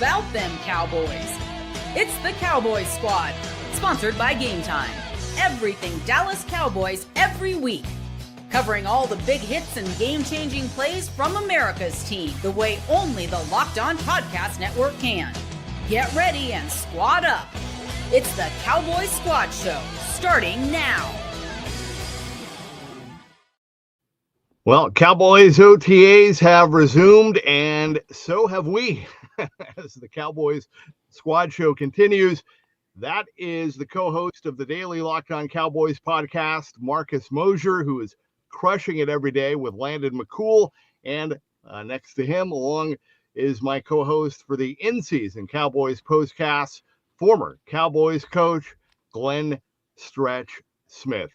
about them Cowboys. It's the Cowboys Squad, sponsored by Game Time. Everything Dallas Cowboys every week. Covering all the big hits and game-changing plays from America's team, the way only the Locked On Podcast Network can. Get ready and squad up. It's the Cowboys Squad Show, starting now. Well, Cowboys OTAs have resumed, and so have we, as the Cowboys Squad Show continues. That is the co-host of the daily Locked On Cowboys podcast, Marcus Mosher, who is crushing it every day with Landon McCool. And next to him, along is my co-host for the in-season Cowboys postcast, former Cowboys coach, Glenn Stretch Smith.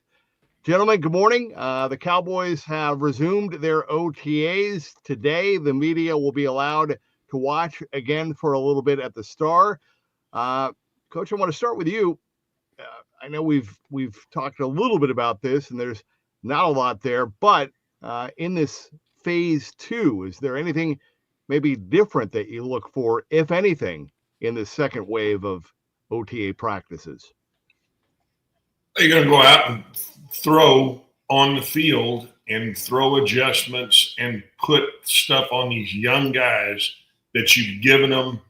Gentlemen, good morning. The Cowboys have resumed their OTAs today. The media will be allowed to watch again for a little bit at the Star. Coach, I want to start with you. I know we've talked a little bit about this, and there's not a lot there, but in this phase 2, is there anything maybe different that you look for, if anything, in the second wave of OTA practices? You're going to go out and throw on the field and throw adjustments and put stuff on these young guys that you've given them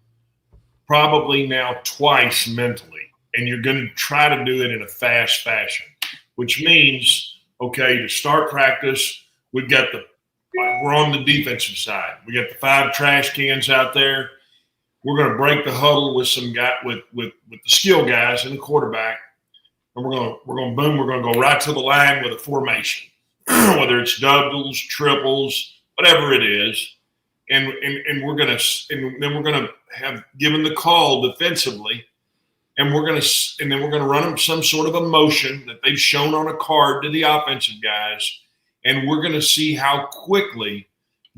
probably now twice mentally. And you're going to try to do it in a fast fashion, which means, okay, to start practice, we're on the defensive side. We got the 5 trash cans out there. We're going to break the huddle with some guy with the skill guys and the quarterback. And we're going to go right to the line with a formation, whether it's doubles, triples, whatever it is. And then we're going to have given the call defensively, and then we're going to run them some sort of a motion that they've shown on a card to the offensive guys, and we're going to see how quickly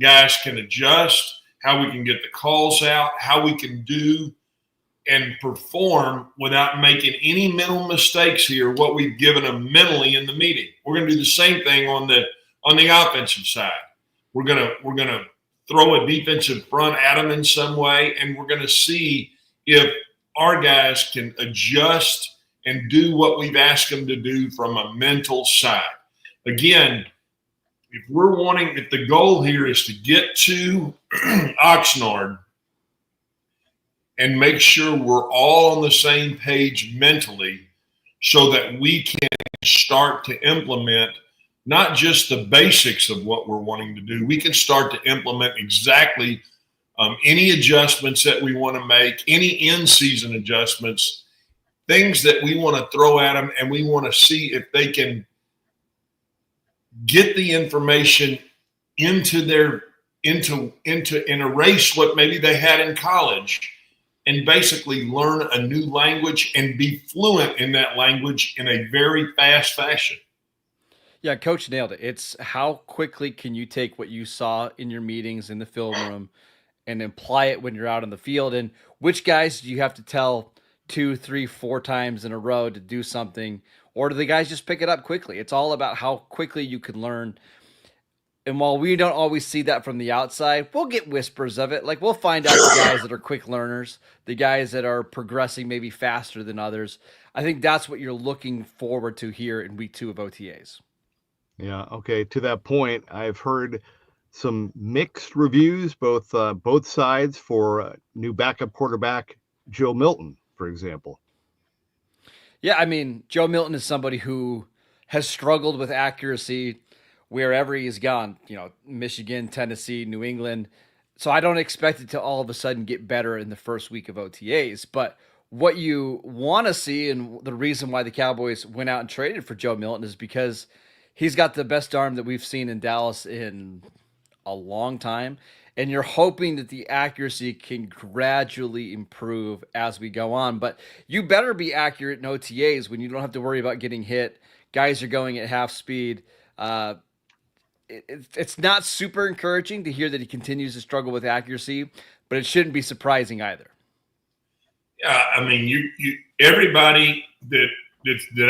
guys can adjust, how we can get the calls out, how we can do and perform without making any mental mistakes here, what we've given them mentally in the meeting. We're going to do the same thing on the offensive side. We're going to throw a defensive front at them in some way, and we're going to see if our guys can adjust and do what we've asked them to do from a mental side. Again, if the goal here is to get to Oxnard and make sure we're all on the same page mentally so that we can start to implement not just the basics of what we're wanting to do. We can start to implement exactly any adjustments that we want to make, any in-season adjustments, things that we want to throw at them, and we want to see if they can get the information into and erase what maybe they had in college, and basically learn a new language and be fluent in that language in a very fast fashion. Yeah, Coach nailed it. It's how quickly can you take what you saw in your meetings in the film room and apply it when you're out on the field, and which guys do you have to tell 2, 3, 4 times in a row to do something, or do the guys just pick it up quickly? It's all about how quickly you can learn. And while we don't always see that from the outside, we'll get whispers of it. Like, we'll find out the guys that are quick learners, the guys that are progressing maybe faster than others. I think that's what you're looking forward to here in week 2 of OTAs. Yeah, okay. To that point, I've heard some mixed reviews, both sides, for new backup quarterback Joe Milton, for example. Yeah, I mean, Joe Milton is somebody who has struggled with accuracy wherever he's gone, Michigan, Tennessee, New England. So I don't expect it to all of a sudden get better in the first week of OTAs. But what you want to see, and the reason why the Cowboys went out and traded for Joe Milton, is because he's got the best arm that we've seen in Dallas in a long time. And you're hoping that the accuracy can gradually improve as we go on. But you better be accurate in OTAs when you don't have to worry about getting hit. Guys are going at half speed. It's not super encouraging to hear that he continues to struggle with accuracy, but it shouldn't be surprising either. Yeah, I mean, everybody that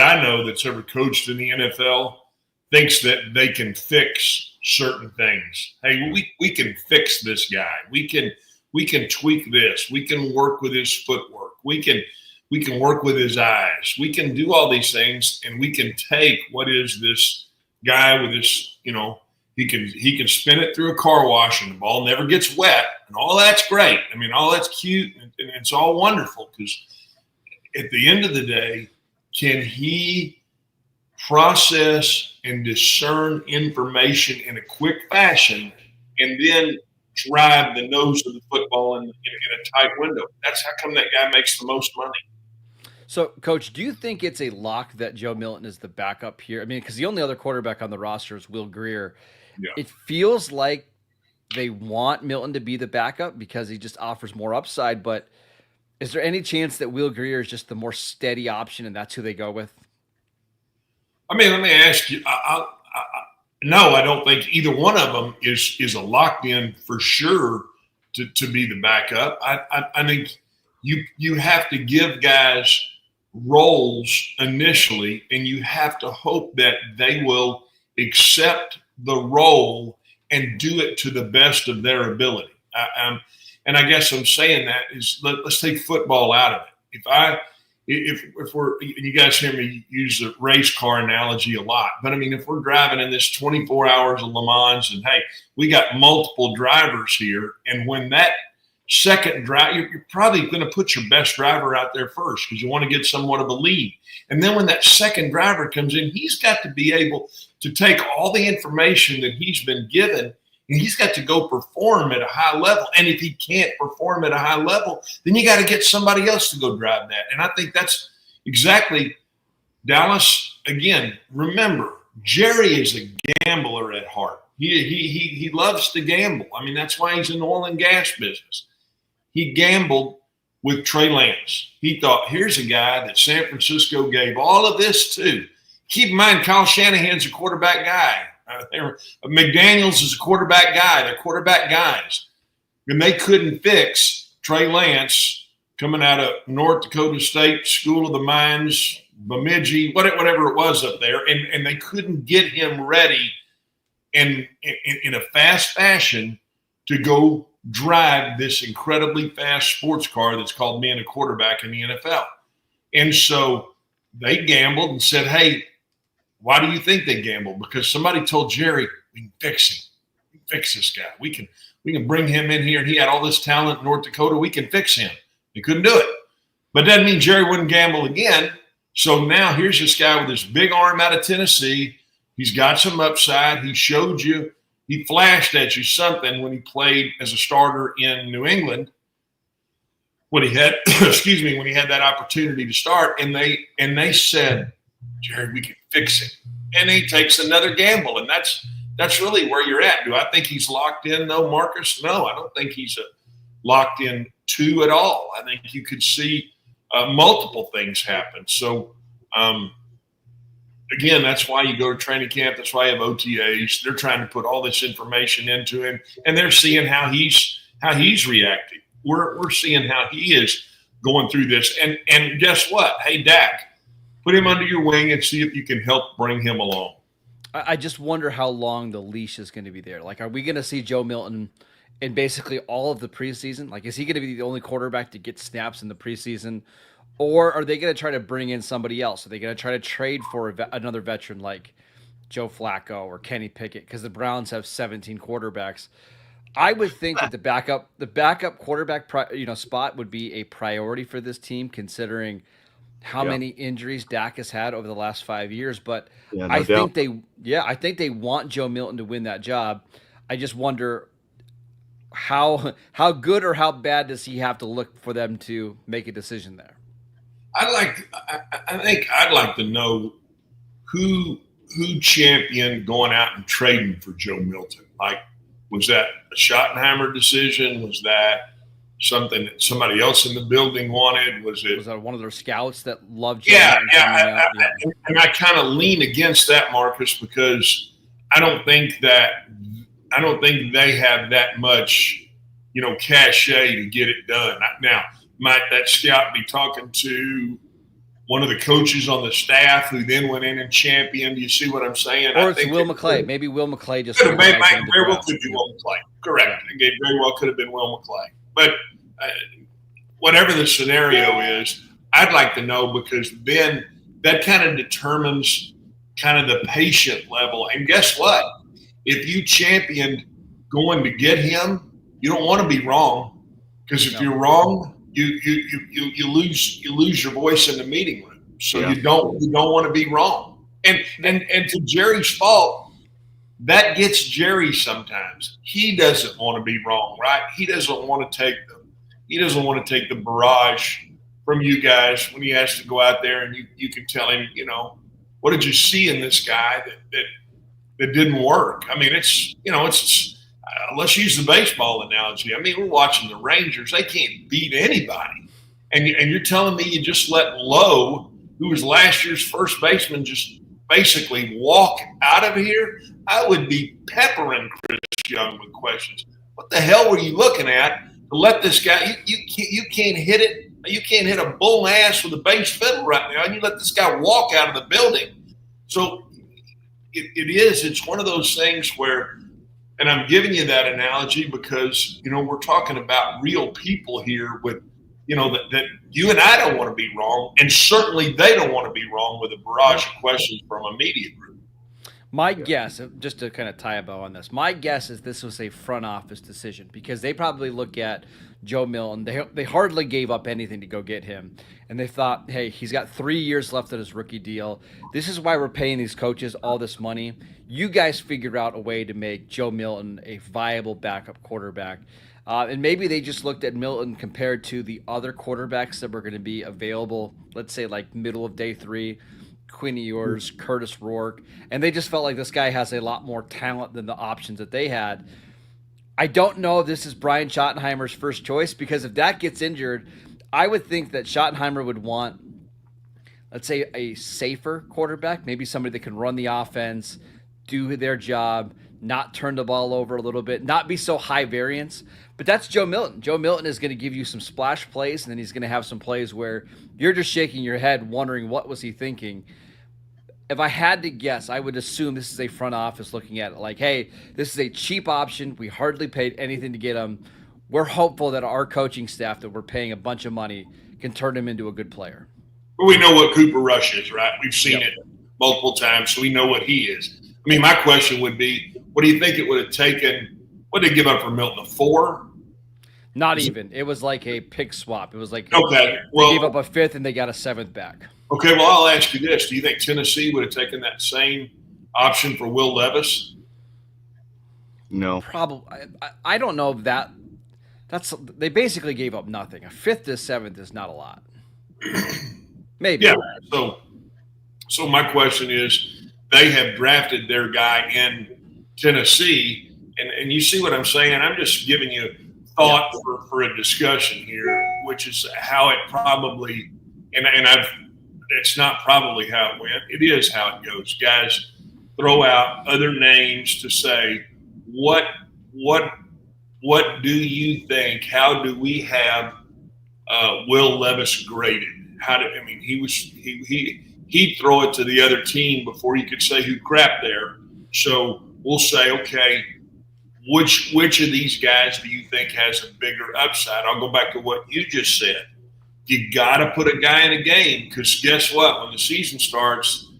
I know that's ever coached in the NFL thinks that they can fix certain things. Hey, we can fix this guy. We can we can tweak this. We can work with his footwork. We can work with his eyes. We can do all these things, and we can take what is this guy with this, he can spin it through a car wash and the ball never gets wet, and all that's great. I mean, all that's cute, and it's all wonderful, because at the end of the day, can he process and discern information in a quick fashion and then drive the nose of the football in a tight window? That's how come that guy makes the most money. So, Coach, do you think it's a lock that Joe Milton is the backup here? I mean, because the only other quarterback on the roster is Will Grier. Yeah. It feels like they want Milton to be the backup because he just offers more upside, but is there any chance that Will Grier is just the more steady option and that's who they go with? I mean, let me ask you. No, I don't think either one of them is a locked in for sure to be the backup. I think you have to give guys roles initially, and you have to hope that they will accept the role and do it to the best of their ability. And I guess I'm saying that is let's take football out of it. If we're, you guys hear me use the race car analogy a lot, but I mean, if we're driving in this 24 hours of Le Mans and hey, we got multiple drivers here, and when that second drive, you're probably going to put your best driver out there first because you want to get somewhat of a lead. And then when that second driver comes in, he's got to be able to take all the information that he's been given, and he's got to go perform at a high level. And if he can't perform at a high level, then you got to get somebody else to go drive that. And I think that's exactly Dallas. Again, remember, Jerry is a gambler at heart. He loves to gamble. I mean, that's why he's in the oil and gas business. He gambled with Trey Lance. He thought, here's a guy that San Francisco gave all of this to. Keep in mind, Kyle Shanahan's a quarterback guy. McDaniels is a quarterback guy. They're quarterback guys. And they couldn't fix Trey Lance coming out of North Dakota State School of the Mines, Bemidji, whatever it was up there. And they couldn't get him ready in a fast fashion to go drive this incredibly fast sports car that's called being a quarterback in the NFL. And so they gambled and said, hey, why do you think they gambled? Because somebody told Jerry, we can fix him. We can fix this guy. We can bring him in here, and he had all this talent in North Dakota. We can fix him. He couldn't do it. But that doesn't mean Jerry wouldn't gamble again. So now here's this guy with this big arm out of Tennessee. He's got some upside. He showed you. He flashed at you something when he played as a starter in New England. When he had, when he had that opportunity to start, and they said, Jerry, we can fix it. And he takes another gamble, and that's really where you're at. Do I think he's locked in, though, Marcus? No, I don't think he's locked in two at all. I think you could see multiple things happen. So, again, that's why you go to training camp. That's why you have OTAs. They're trying to put all this information into him, and they're seeing how he's reacting. We're seeing how he is going through this. And guess what? Hey, Dak, put him under your wing and see if you can help bring him along. I just wonder how long the leash is going to be there. Like, are we going to see Joe Milton in basically all of the preseason? Like, is he going to be the only quarterback to get snaps in the preseason? Or are they going to try to bring in somebody else? Are they going to try to trade for another veteran like Joe Flacco or Kenny Pickett? Because the Browns have 17 quarterbacks. I would think that the backup quarterback spot would be a priority for this team, considering how many injuries Dak has had over the last 5 years. But I think they want Joe Milton to win that job. I just wonder how good or how bad does he have to look for them to make a decision there. I think I'd like to know who championed going out and trading for Joe Milton. Like, was that a Schottenheimer decision? Was that something that somebody else in the building wanted? Was that one of their scouts that loved Joe? And I kind of lean against that, Marcus, because I don't think they have that much, cachet to get it done. Now, might that scout be talking to one of the coaches on the staff who then went in and championed? Do you see what I'm saying? Or it's Will McClay. Maybe Will McClay just very well could be Will McClay. Correct. Yeah. It very well could have been Will McClay. But whatever the scenario is, I'd like to know, because then that kind of determines kind of the patient level. And guess what? If you championed going to get him, you don't want to be wrong, because if you're wrong, you lose your voice in the meeting room. So you don't want to be wrong. And to Jerry's fault, that gets Jerry sometimes. He doesn't want to be wrong, right? He doesn't want to take the barrage from you guys when he has to go out there, and you can tell him, what did you see in this guy that didn't work? I mean, it's let's use the baseball analogy. I mean, we're watching the Rangers. They can't beat anybody. And you're telling me you just let Lowe, who was last year's first baseman, just basically walk out of here? I would be peppering Chris Young with questions. What the hell were you looking at to let this guy – you can't hit it. You can't hit a bull ass with a bass fiddle right now, and you let this guy walk out of the building. So it's one of those things where – and I'm giving you that analogy because, we're talking about real people here with, that you and I don't want to be wrong, and certainly they don't want to be wrong with a barrage of questions from a media group. My guess, just to kind of tie a bow on this, my guess is this was a front office decision, because they probably look at Joe Milton. They hardly gave up anything to go get him. And they thought, hey, he's got 3 years left on his rookie deal. This is why we're paying these coaches all this money. You guys figured out a way to make Joe Milton a viable backup quarterback. And maybe they just looked at Milton compared to the other quarterbacks that were going to be available, let's say like middle of day 3, Quinn Ewers, Curtis Rourke, and they just felt like this guy has a lot more talent than the options that they had. I don't know if this is Brian Schottenheimer's first choice, because if that gets injured, I would think that Schottenheimer would want, let's say, a safer quarterback, maybe somebody that can run the offense, do their job, not turn the ball over a little bit, not be so high variance. But that's Joe Milton. Joe Milton is going to give you some splash plays, and then he's going to have some plays where you're just shaking your head wondering what was he thinking. If I had to guess, I would assume this is a front office looking at it like, hey, this is a cheap option. We hardly paid anything to get him. We're hopeful that our coaching staff that we're paying a bunch of money can turn him into a good player. Well, we know what Cooper Rush is, right? We've seen it multiple times, so we know what he is. I mean, my question would be, what do you think it would have taken? What did they give up for Milton? A 4? Not even. It was like a pick swap. It was like they gave up a 5th and they got a 7th back. Okay, well, I'll ask you this. Do you think Tennessee would have taken that same option for Will Levis? No. Probably. I don't know if that – they basically gave up nothing. A 5th to 7th is not a lot. Maybe. Yeah. So my question is, they have drafted their guy in Tennessee, and you see what I'm saying? I'm just giving you thought for a discussion here, which is how it probably – it's not probably how it went. It is how it goes. Guys throw out other names to say, what do you think? How do we have Will Levis graded? He'd throw it to the other team before you could say who crapped there. So we'll say, okay, which of these guys do you think has a bigger upside? I'll go back to what you just said. You got to put a guy in a game, because guess what? When the season starts,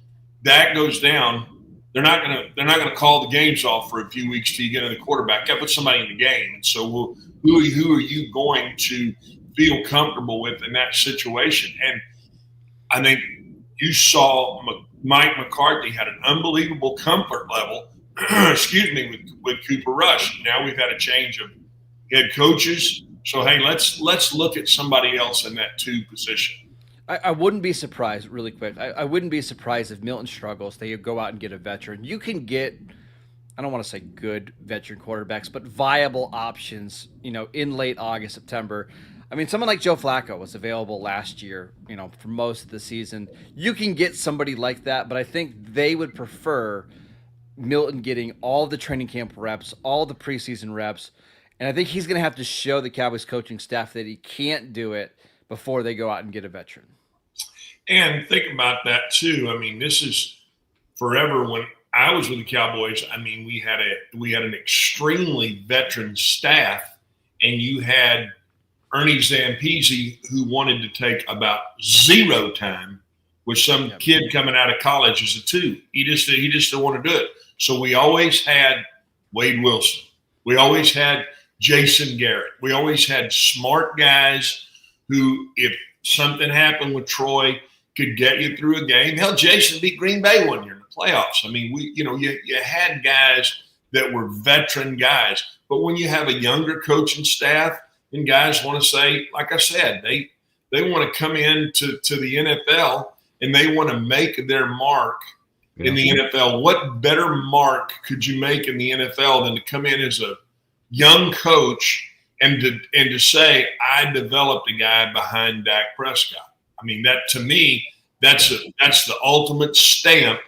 that goes down. They're not gonna call the games off for a few weeks till you get in the quarterback. Got to put somebody in the game. And so who are you going to feel comfortable with in that situation? And I think you saw Mike McCarthy had an unbelievable comfort level. with Cooper Rush. Now we've had a change of head coaches. So, hey, let's look at somebody else in that 2 position. I wouldn't be surprised, really quick. I wouldn't be surprised if Milton struggles. They go out and get a veteran. You can get, I don't want to say good veteran quarterbacks, but viable options, in late August, September. I mean, someone like Joe Flacco was available last year, for most of the season. You can get somebody like that, but I think they would prefer Milton getting all the training camp reps, all the preseason reps. And I think he's going to have to show the Cowboys coaching staff that he can't do it before they go out and get a veteran. And think about that too. I mean, this is forever. When I was with the Cowboys, I mean, we had an extremely veteran staff, and you had Ernie Zampese, who wanted to take about 0 time with some kid coming out of college as a 2. He just didn't want to do it. So we always had Wade Wilson. We always had Jason Garrett. We always had smart guys who, if something happened with Troy, could get you through a game. Hell, Jason beat Green Bay one year in the playoffs. I mean, you had guys that were veteran guys. But when you have a younger coaching staff and guys want to say, like I said, they want to come into the NFL and they want to make their mark in the NFL. What better mark could you make in the NFL than to come in as a young coach and to say, I developed a guy behind Dak Prescott? I mean, that to me, that's the ultimate stamp.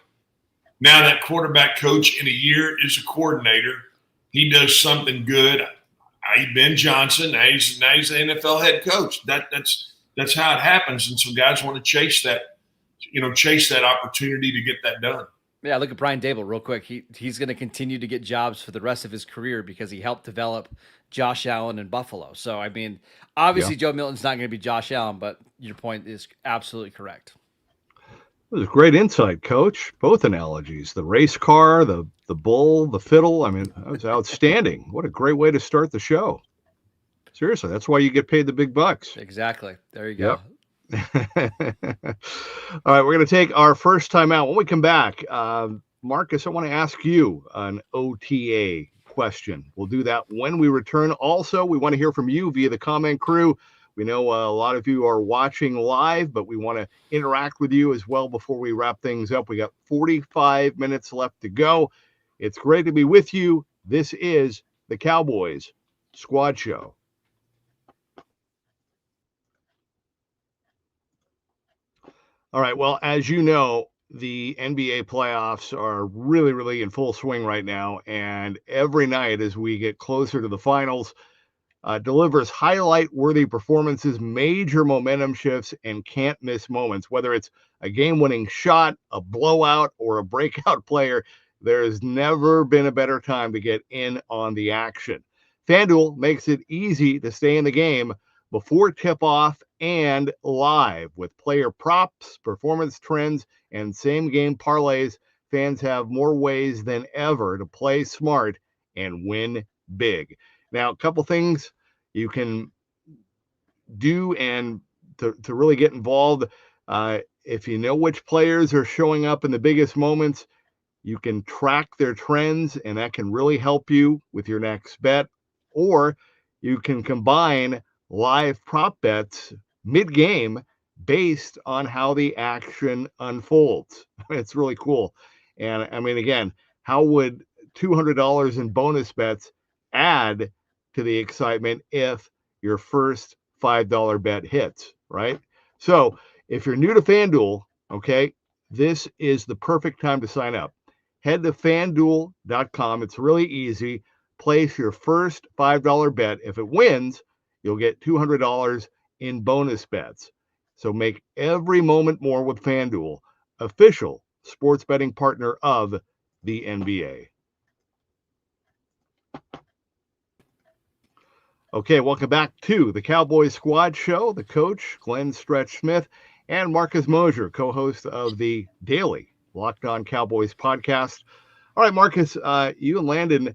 Now that quarterback coach in a year is a coordinator. He does something good. Ben Johnson, now he's the NFL head coach. That's how it happens. And so guys want to chase that opportunity to get that done. Yeah, look at Brian Dable real quick. He's going to continue to get jobs for the rest of his career because he helped develop Josh Allen in Buffalo. So, I mean, obviously Joe Milton's not going to be Josh Allen, but your point is absolutely correct. It was great insight, Coach. Both analogies, the race car, the bull, the fiddle. I mean, that was outstanding. What a great way to start the show. Seriously, that's why you get paid the big bucks. Exactly. There you go. Yep. All right, we're going to take our first time out. When we come back, Marcus, I want to ask you an OTA question. We'll do that when we return. Also, we want to hear from you via the comment crew. We know a lot of you are watching live, but we want to interact with you as well before we wrap things up. We got 45 minutes left to go. It's great to be with you. This is the Cowboys Squad Show. All right. Well, as you know, the NBA playoffs are really, really in full swing right now. And every night as we get closer to the finals, delivers highlight-worthy performances, major momentum shifts, and can't-miss moments. Whether it's a game-winning shot, a blowout, or a breakout player, there has never been a better time to get in on the action. FanDuel makes it easy to stay in the game before tip-off and live. With player props, performance trends, and same-game parlays, fans have more ways than ever to play smart and win big. Now, a couple things you can do and to really get involved. If you know which players are showing up in the biggest moments, you can track their trends, and that can really help you with your next bet. Or you can combine live prop bets mid-game based on how the action unfolds. It's really cool. And I mean, again, how would $200 in bonus bets add to the excitement if your first $5 bet hits, right? So if you're new to FanDuel, okay, this is the perfect time to sign up. Head to FanDuel.com. It's really easy. Place your first $5 bet. If it wins, you'll get $200 in bonus bets. So make every moment more with FanDuel, official sports betting partner of the NBA. Okay, welcome back to the Cowboys Squad Show. The coach, Glenn Stretch Smith, and Marcus Mosher, co-host of the daily Locked On Cowboys podcast. All right, Marcus, you and Landon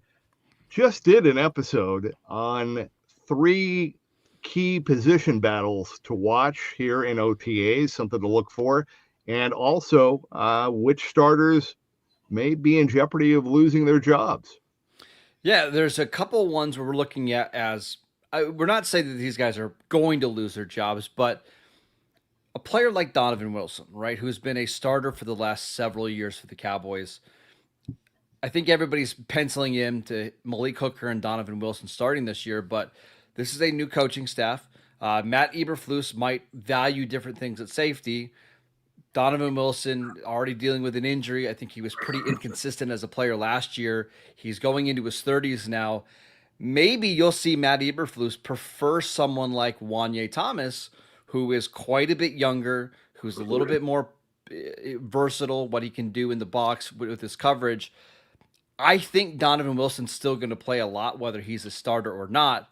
just did an episode on 3 key position battles to watch here in OTAs, something to look for, and also which starters may be in jeopardy of losing their jobs. Yeah, there's a couple ones where we're looking at as we're not saying that these guys are going to lose their jobs, but a player like Donovan Wilson, right, who's been a starter for the last several years for the Cowboys. I think everybody's penciling him to Malik Hooker and Donovan Wilson starting this year, but this is a new coaching staff. Matt Eberflus might value different things at safety. Donovan Wilson already dealing with an injury. I think he was pretty inconsistent as a player last year. He's going into his 30s now. Maybe you'll see Matt Eberflus prefer someone like Wanye Thomas, who is quite a bit younger, who's a little bit more versatile, what he can do in the box with his coverage. I think Donovan Wilson's still going to play a lot, whether he's a starter or not.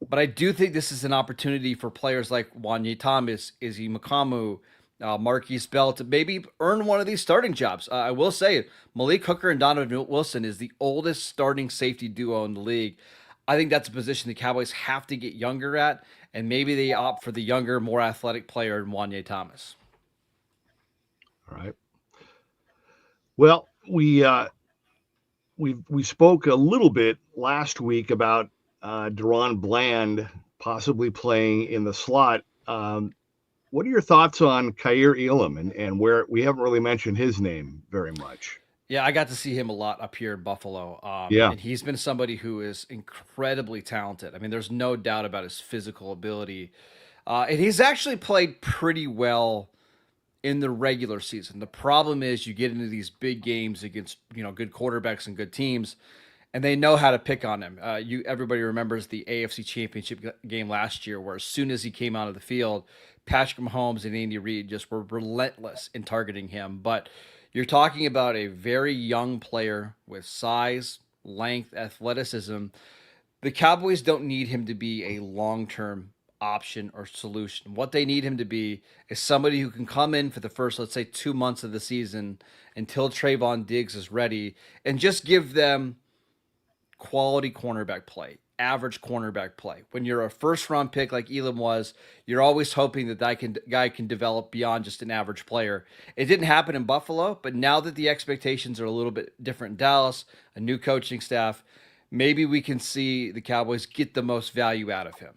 But I do think this is an opportunity for players like Wanye Thomas, Izzy Makamu, Marquise Bell to maybe earn one of these starting jobs. I will say Malik Hooker and Donovan Wilson is the oldest starting safety duo in the league. I think that's a position the Cowboys have to get younger at, and maybe they opt for the younger, more athletic player in Wanye Thomas. All right. Well, we spoke a little bit last week about Deron Bland possibly playing in the slot. What are your thoughts on Kaiir Elam and where we haven't really mentioned his name very much? Yeah, I got to see him a lot up here in Buffalo. And he's been somebody who is incredibly talented. I mean, there's no doubt about his physical ability. And he's actually played pretty well in the regular season. The problem is you get into these big games against, good quarterbacks and good teams, and they know how to pick on him. Everybody remembers the AFC Championship game last year, where as soon as he came out of the field, Patrick Mahomes and Andy Reid just were relentless in targeting him. But you're talking about a very young player with size, length, athleticism. The Cowboys don't need him to be a long-term option or solution. What they need him to be is somebody who can come in for the first, let's say, 2 months of the season until Trayvon Diggs is ready and just give them quality cornerback play, average cornerback play. When you're a first-round pick like Elam was, you're always hoping that guy can develop beyond just an average player. It didn't happen in Buffalo, but now that the expectations are a little bit different in Dallas, a new coaching staff, maybe we can see the Cowboys get the most value out of him.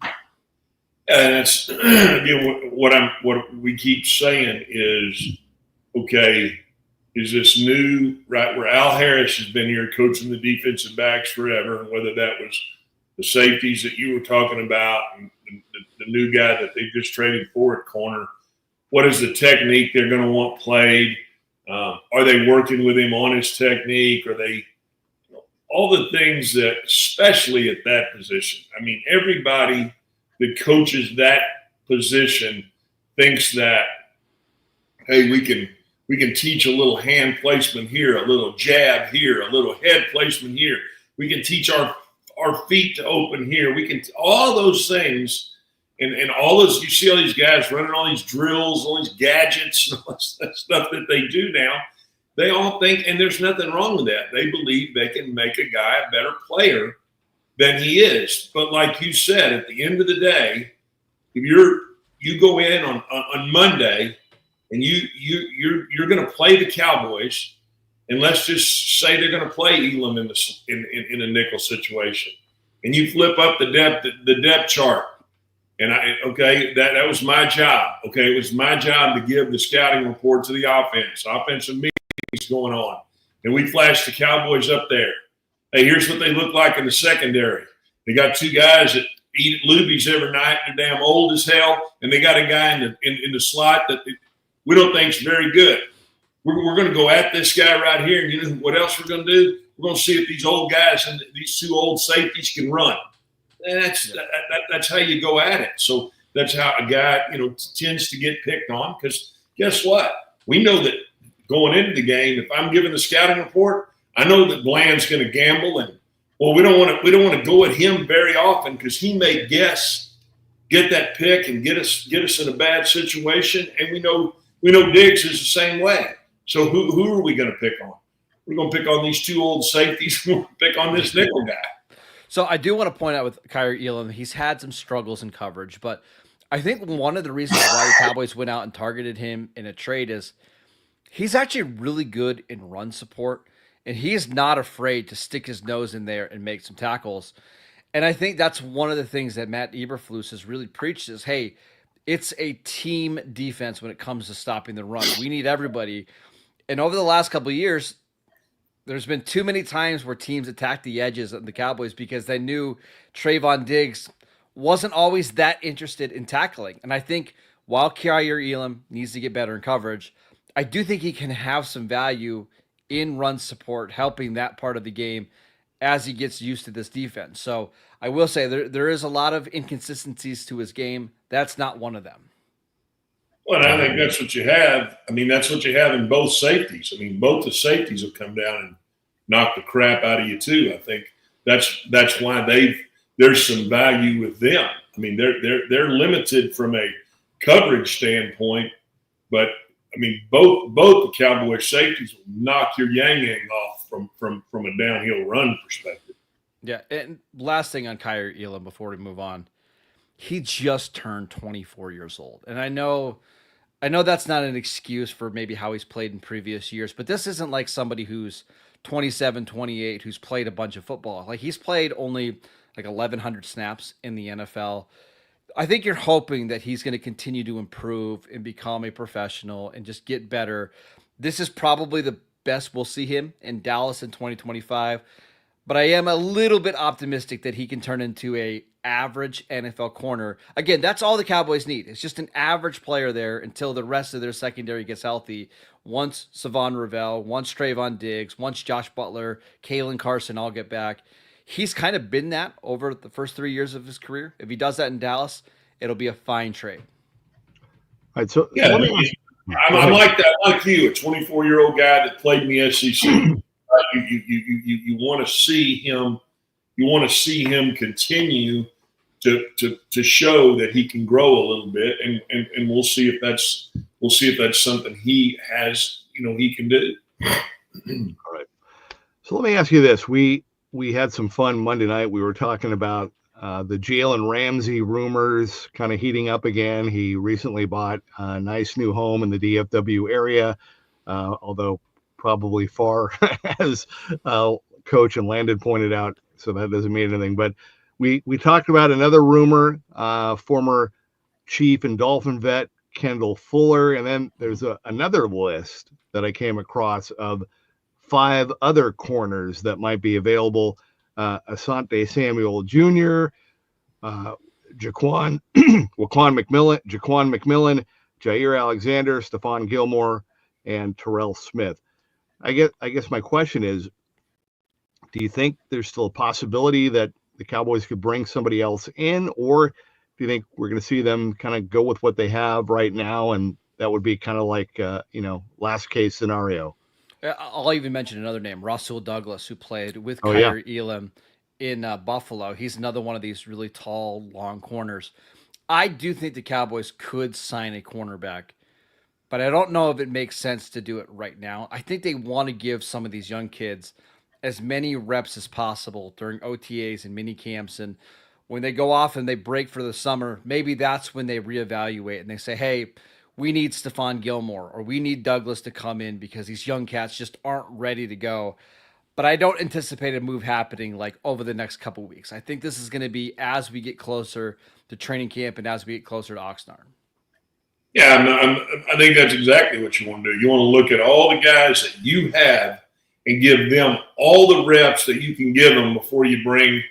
And it's again what we keep saying is, okay, is this new right where Al Harris has been here coaching the defensive backs forever, and whether that was the safeties that you were talking about and the new guy that they just traded for at corner. What is the technique they're going to want played? Are they working with him on his technique? Are they all the things that, especially at that position? I mean, everybody that coaches that position thinks that, hey, we can teach a little hand placement here, a little jab here, a little head placement here. We can teach our feet to open here. We can all those things, and all those, you see all these guys running all these drills, all these gadgets, and all that stuff that they do now. They all think, and there's nothing wrong with that. They believe they can make a guy a better player than he is. But like you said, at the end of the day, if you go in on Monday and you're going to play the Cowboys, and let's just say they're going to play Elam in a nickel situation, and you flip up the depth chart, and that was my job. Okay, it was my job to give the scouting report to the offensive meetings going on, and we flashed the Cowboys up there. Hey, here's what they look like in the secondary. They got two guys that eat at Luby's every night. They're damn old as hell, and they got a guy in the slot that we don't think is very good. We're going to go at this guy right here, and you know what else we're going to do? We're going to see if these old guys and these two old safeties can run. And that's how you go at it. So that's how a guy tends to get picked on, because guess what? We know that going into the game, if I'm giving the scouting report, I know that Bland's going to gamble, and we don't want to go at him very often because he may get that pick and get us in a bad situation, and we know Diggs is the same way. So who are we going to pick on? We're going to pick on these two old safeties. We're going to pick on this nickel guy. So I do want to point out with Kaiir Elam, he's had some struggles in coverage, but I think one of the reasons why the Cowboys went out and targeted him in a trade is he's actually really good in run support, and he is not afraid to stick his nose in there and make some tackles. And I think that's one of the things that Matt Eberflus has really preached is, hey, it's a team defense when it comes to stopping the run. We need everybody. And over the last couple of years, there's been too many times where teams attacked the edges of the Cowboys because they knew Trayvon Diggs wasn't always that interested in tackling. And I think while Kaiir Elam needs to get better in coverage, I do think he can have some value in run support, helping that part of the game as he gets used to this defense. So I will say there is a lot of inconsistencies to his game. That's not one of them. Well, I think that's what you have. I mean, that's what you have in both safeties. I mean, both the safeties have come down and knocked the crap out of you too. I think that's why there's some value with them. I mean, they're limited from a coverage standpoint, but I mean, both the Cowboys safeties will knock your yang off from a downhill run perspective. Yeah, and last thing on Kaiir Elam before we move on, he just turned 24 years old, and I know that's not an excuse for maybe how he's played in previous years, but this isn't like somebody who's 27, 28, who's played a bunch of football. Like, he's played only like 1,100 snaps in the NFL. I think you're hoping that he's going to continue to improve and become a professional and just get better. This is probably the best we'll see him in Dallas in 2025, but I am a little bit optimistic that he can turn into a average NFL corner. Again, that's all the Cowboys need. It's just an average player there until the rest of their secondary gets healthy. Once Savon Ravel, once Trayvon Diggs, once Josh Butler, Kalen Carson all get back. He's kind of been that over the first 3 years of his career. If he does that in Dallas, it'll be a fine trade. All right, so yeah, I'm like that, like you, a 24-year-old guy that played in the SEC. You want to see him. You want to see him continue to show that he can grow a little bit, and we'll see if that's something he has. He can do. All right. So let me ask you this: we had some fun Monday night. We were talking about the Jalen Ramsey rumors kind of heating up again. He recently bought a nice new home in the DFW area, although probably far, as Coach and Landon pointed out. So that doesn't mean anything. But we talked about another rumor, former Chief and Dolphin vet Kendall Fuller, and then there's another list that I came across of 5 other corners that might be available: Asante Samuel Jr., Jaquan McMillan, Jair Alexander, Stephon Gilmore, and Terrell Smith. I guess my question is, do you think there's still a possibility that the Cowboys could bring somebody else in, or do you think we're going to see them kind of go with what they have right now, and that would be kind of like last case scenario? I'll even mention another name, Rasul Douglas, who played with Kaiir Elam in Buffalo. He's another one of these really tall, long corners. I do think the Cowboys could sign a cornerback, but I don't know if it makes sense to do it right now. I think they want to give some of these young kids as many reps as possible during OTAs and mini camps. And when they go off and they break for the summer, maybe that's when they reevaluate and they say, hey, we need Stephon Gilmore or we need Douglas to come in because these young cats just aren't ready to go. But I don't anticipate a move happening like over the next couple of weeks. I think this is going to be as we get closer to training camp and as we get closer to Oxnard. Yeah, I think that's exactly what you want to do. You want to look at all the guys that you have and give them all the reps that you can give them before you bring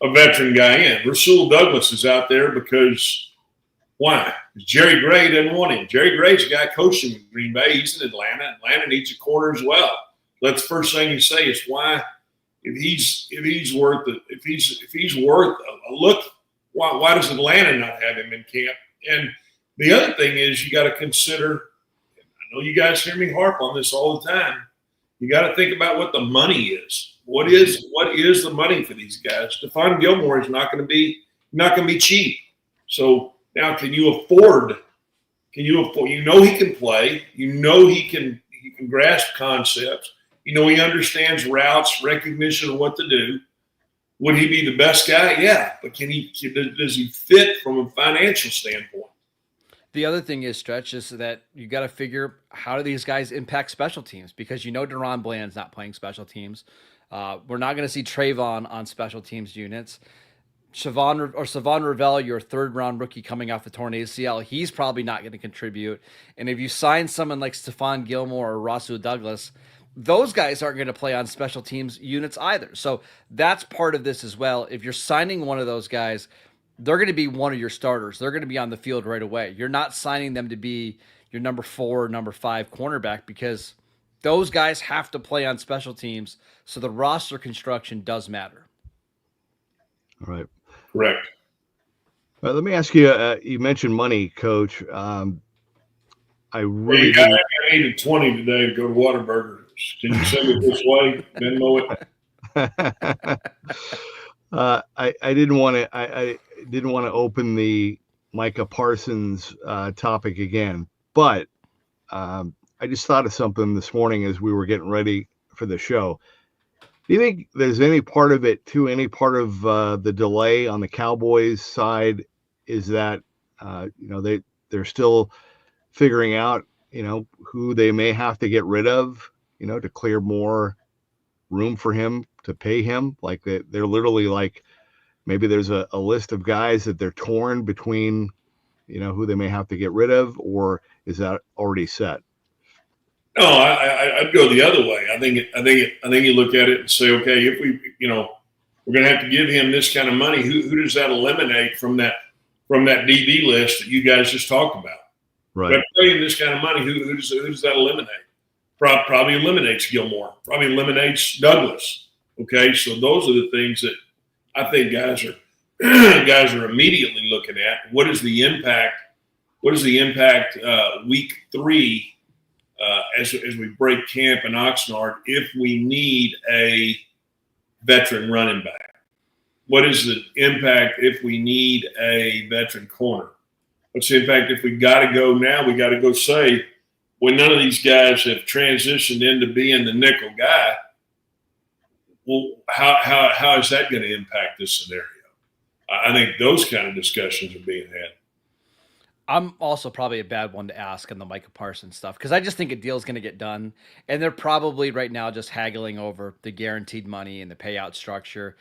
a veteran guy in. Rasul Douglas is out there because why? Because Jerry Gray didn't want him. Jerry Gray's the guy coaching in Green Bay. He's in Atlanta. Atlanta needs a corner as well. That's the first thing you say is why, if he's worth a look, why does Atlanta not have him in camp? And the other thing is you got to consider. I know you guys hear me harp on this all the time. You got to think about what the money is. What is the money for these guys? Stephon Gilmore is not going to be cheap. So now, can you afford? You know he can play. You know he can grasp concepts. You know he understands routes, recognition of what to do. Would he be the best guy? Yeah, but does he fit from a financial standpoint? The other thing is, Stretch, is that you got to figure how do these guys impact special teams, because Deron Bland's not playing special teams. We're not going to see Trayvon on special teams units. Savon Ravel, your 3rd-round rookie coming off the torn ACL, he's probably not going to contribute. And if you sign someone like Stephon Gilmore or Rasul Douglas, those guys aren't going to play on special teams units either. So that's part of this as well. If you're signing one of those guys, they're going to be one of your starters. They're going to be on the field right away. You're not signing them to be your number 4 or number 5 cornerback, because those guys have to play on special teams. So the roster construction does matter. All right. Correct. Let me ask you, you mentioned money, Coach. I really I needed 20 today to go to Whataburger. Can you send it this way? Venmo it. I didn't want to. I didn't want to open the Micah Parsons topic again, but I just thought of something this morning as we were getting ready for the show. Do you think there's any part of it, too, any part of the delay on the Cowboys side is that they're still figuring out who they may have to get rid of to clear more room for him to pay him? Like they're literally like, maybe there's a list of guys that they're torn between who they may have to get rid of, or is that already set? No, I'd go the other way. I think you look at it and say, okay, if we're going to have to give him this kind of money, who does that eliminate from that DB list that you guys just talked about? Right. If I pay him this kind of money, who does that eliminate? Probably eliminates Gilmore. Probably eliminates Douglas. Okay, so those are the things that I think guys are immediately looking at. What is the impact? What is the impact week 3 as we break camp in Oxnard if we need a veteran running back? What is the impact if we need a veteran corner? What's the impact if we got to go now? We got to go say, when none of these guys have transitioned into being the nickel guy, well, how is that going to impact this scenario? I think those kind of discussions are being had. I'm also probably a bad one to ask on the Micah Parsons stuff because I just think a deal's going to get done, and they're probably right now just haggling over the guaranteed money and the payout structure.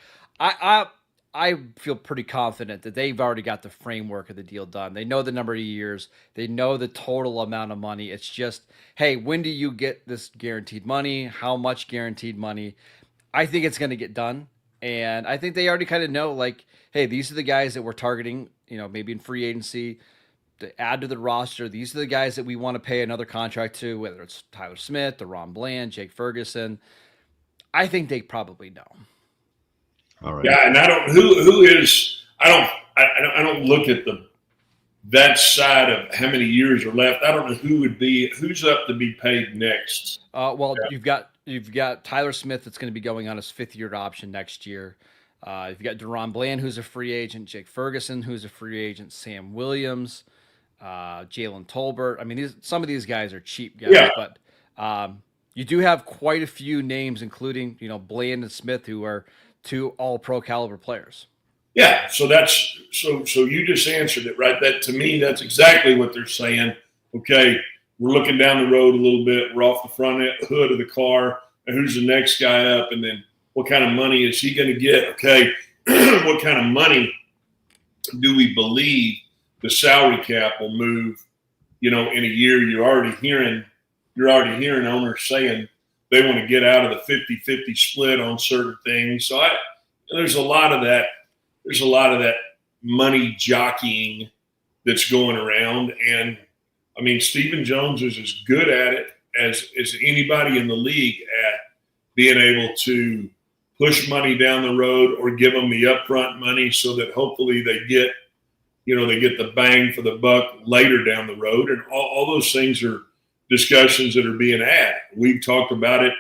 I feel pretty confident that they've already got the framework of the deal done. They know the number of years. They know the total amount of money. It's just, hey, when do you get this guaranteed money? How much guaranteed money? I think it's going to get done. And I think they already kind of know, like, hey, these are the guys that we're targeting, maybe in free agency to add to the roster. These are the guys that we want to pay another contract to, whether it's Tyler Smith, DeRon Bland, Jake Ferguson. I think they probably know. All right. Yeah, and I don't. Who is? I don't look at that side of how many years are left. I don't know who's up to be paid next. You've got Tyler Smith that's going to be going on his 5th-year option next year. You've got DeRon Bland, who's a free agent, Jake Ferguson, who's a free agent, Sam Williams, Jalen Tolbert. I mean, some of these guys are cheap guys, but you do have quite a few names, including Bland and Smith, who are 2 all-pro caliber players. Yeah, so you just answered it, right? That, to me, that's exactly what they're saying. Okay, we're looking down the road a little bit. We're off the front hood of the car, and who's the next guy up? And then what kind of money is he going to get? Okay, what kind of money do we believe the salary cap will move? In a year, you're already hearing owners saying they want to get out of the 50-50 split on certain things. So there's a lot of that. There's a lot of that money jockeying that's going around. And, I mean, Stephen Jones is as good at it as anybody in the league at being able to push money down the road or give them the upfront money so that hopefully they get the bang for the buck later down the road. And all those things are discussions that are being had. We've talked about it,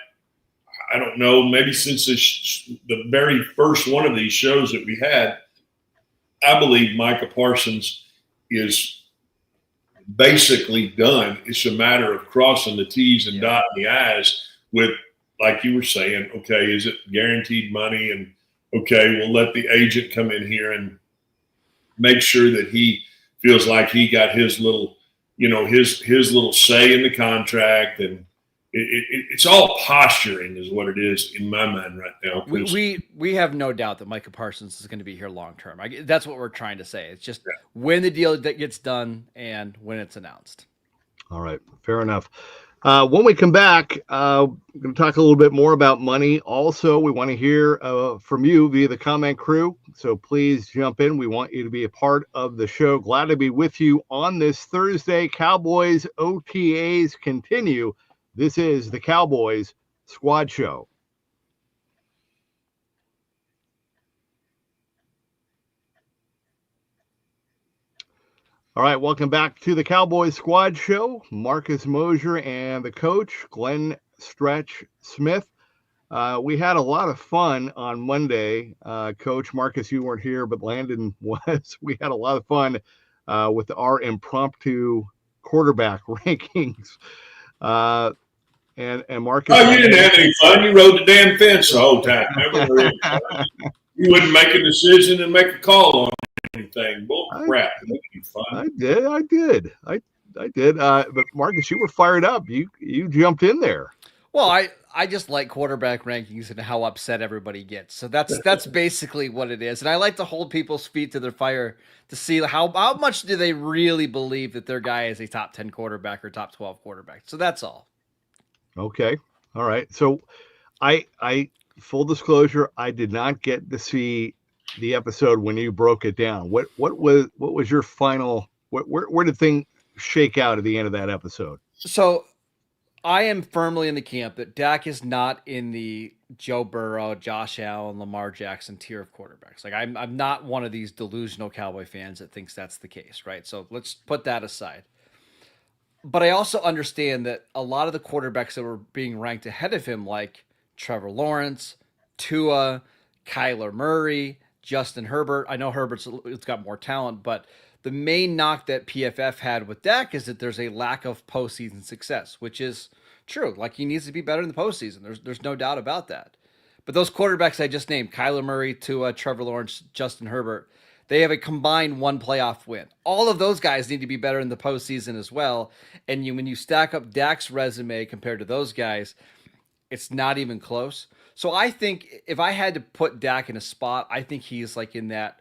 I don't know, maybe since the very first one of these shows that we had. I believe Micah Parsons is basically done. It's a matter of crossing the T's and dotting the I's with, like you were saying, okay, is it guaranteed money? And okay, we'll let the agent come in here and make sure that he feels like he got his little his little say in the contract. And it's all posturing is what it is in my mind right now. We have no doubt that Micah Parsons is going to be here long term. That's what we're trying to say. It's just when the deal that gets done and when it's announced. All right, fair enough. When we come back, we're going to talk a little bit more about money. Also, we want to hear from you via the comment crew. So please jump in. We want you to be a part of the show. Glad to be with you on this Thursday. Cowboys OTAs continue. This is the Cowboys Squad Show. All right, welcome back to the Cowboys Squad Show. Marcus Mosher and the coach, Glenn Stretch Smith. We had a lot of fun on Monday. Coach Marcus, you weren't here, but Landon was. We had a lot of fun with our impromptu quarterback rankings. And Marcus. Oh, you didn't have any fun. You rode the damn fence the whole time. Never had any fun. You wouldn't make a decision and make a call on anything. Bull crap. Fun. I did. But Marcus, you were fired up. You jumped in there. Well, I just like quarterback rankings and how upset everybody gets. So that's basically what it is. And I like to hold people's feet to their fire to see how much do they really believe that their guy is a top 10 quarterback or top 12 quarterback. So that's all. Okay. All right. So I full disclosure, I did not get to see the episode when you broke it down. What was your final where did things shake out at the end of that episode? So I am firmly in the camp that Dak is not in the Joe Burrow, Josh Allen, Lamar Jackson tier of quarterbacks. Like I'm not one of these delusional Cowboy fans that thinks that's the case, right? So let's put that aside. But I also understand that a lot of the quarterbacks that were being ranked ahead of him, like Trevor Lawrence, Tua, Kyler Murray, Justin Herbert. I know it's got more talent, but the main knock that PFF had with Dak is that there's a lack of postseason success, which is true. Like he needs to be better in the postseason. There's no doubt about that. But those quarterbacks I just named, Kyler Murray, Tua, Trevor Lawrence, Justin Herbert, they have a combined one playoff win. All of those guys need to be better in the postseason as well. And when you stack up Dak's resume compared to those guys, it's not even close. So I think if I had to put Dak in a spot, I think he's like in that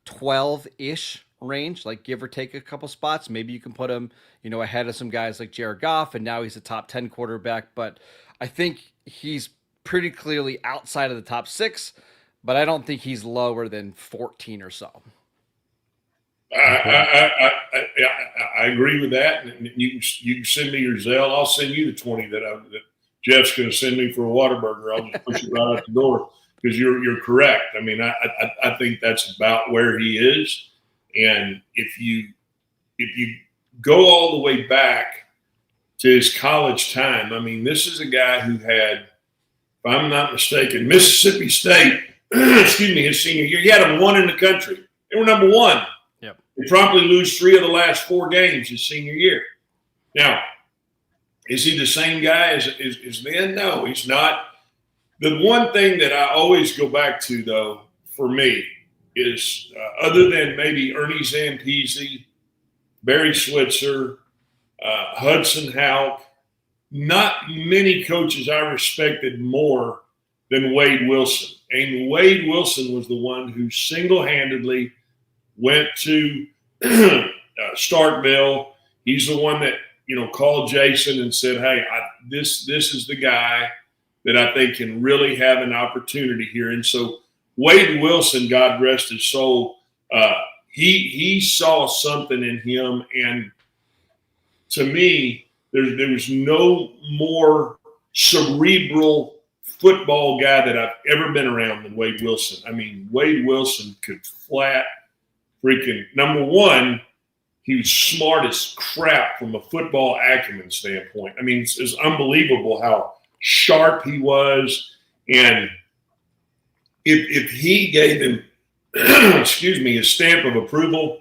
12-ish range, like give or take a couple spots. Maybe you can put him, ahead of some guys like Jared Goff, and now he's a top 10 quarterback. But I think he's pretty clearly outside of the top 6, but I don't think he's lower than 14 or so. I agree with that. You can send me your Zelle. I'll send you the 20 that Jeff's going to send me for a Whataburger. I'll just push it right out the door because you're correct. I mean, I think that's about where he is. And if you go all the way back to his college time, I mean, this is a guy who had, if I'm not mistaken, Mississippi State, excuse me, his senior year, he had them one in the country. They were number one. Yep. They promptly lose 3 of the last 4 games his senior year. Now, is he the same guy as then? No, he's not. The one thing that I always go back to, though, for me, is other than maybe Ernie Zampese, Barry Switzer, Hudson Houck, not many coaches I respected more than Wade Wilson. And Wade Wilson was the one who single-handedly went to Starkville. He's the one that, called Jason and said, hey, this is the guy that I think can really have an opportunity here. And so Wade Wilson, God rest his soul, he saw something in him. And to me, there was no more cerebral football guy that I've ever been around than Wade Wilson. I mean, Wade Wilson could flat freaking, number one, he was smart as crap from a football acumen standpoint. I mean, it's unbelievable how sharp he was. And if he gave him, excuse me, a stamp of approval,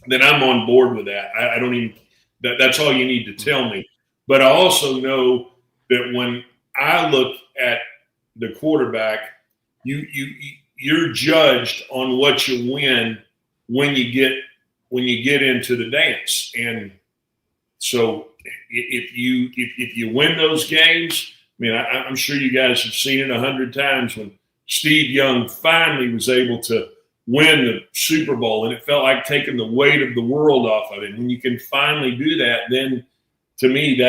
then I'm on board with that. I don't even, that's all you need to tell me. But I also know that when I look at the quarterback, you're judged on what you win when you get into the dance. And so if you win those games, I mean, I'm sure you guys have seen it 100 times when Steve Young finally was able to win the Super Bowl, and it felt like taking the weight of the world off of it. When you can finally do that, then to me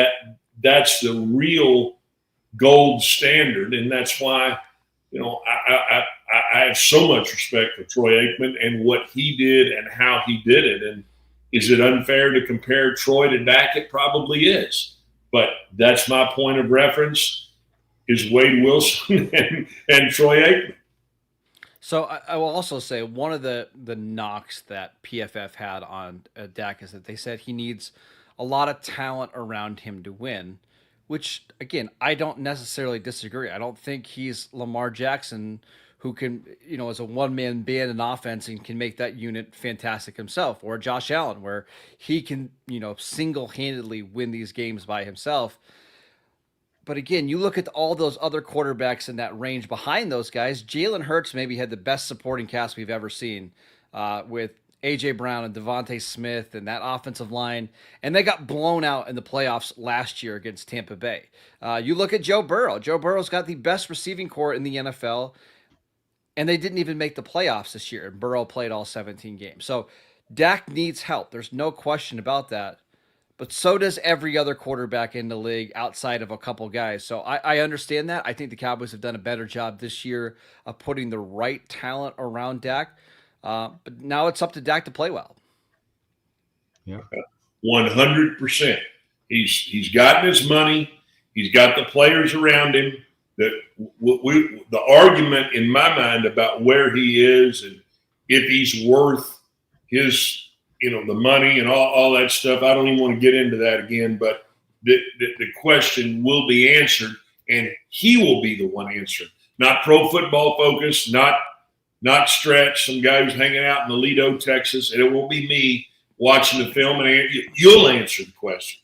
that's the real gold standard. And that's why, I have so much respect for Troy Aikman and what he did and how he did it. And is it unfair to compare Troy to Dak? It probably is. But that's my point of reference is Wade Wilson and Troy Aikman. So I will also say one of the knocks that PFF had on Dak is that they said he needs a lot of talent around him to win, which again, I don't necessarily disagree. I don't think he's Lamar Jackson who can, as a one-man band in offense and can make that unit fantastic himself, or Josh Allen where he can, single-handedly win these games by himself. But again, you look at all those other quarterbacks in that range behind those guys. Jalen Hurts maybe had the best supporting cast we've ever seen, with A.J. Brown and Devontae Smith and that offensive line. And they got blown out in the playoffs last year against Tampa Bay. You look at Joe Burrow. Joe Burrow's got the best receiving core in the NFL, and they didn't even make the playoffs this year. And Burrow played all 17 games. So Dak needs help. There's no question about that. But so does every other quarterback in the league outside of a couple guys. So I understand that. I think the Cowboys have done a better job this year of putting the right talent around Dak. But now it's up to Dak to play well. Yeah, 100%. He's gotten his money. He's got the players around him. The argument in my mind about where he is and if he's worth his the money and all that stuff. I don't even want to get into that again, but the question will be answered, and he will be the one answering. Not Pro Football Focus, not Stretch, some guy who's hanging out in Aledo, Texas, and it won't be me watching the film, and you'll answer the question.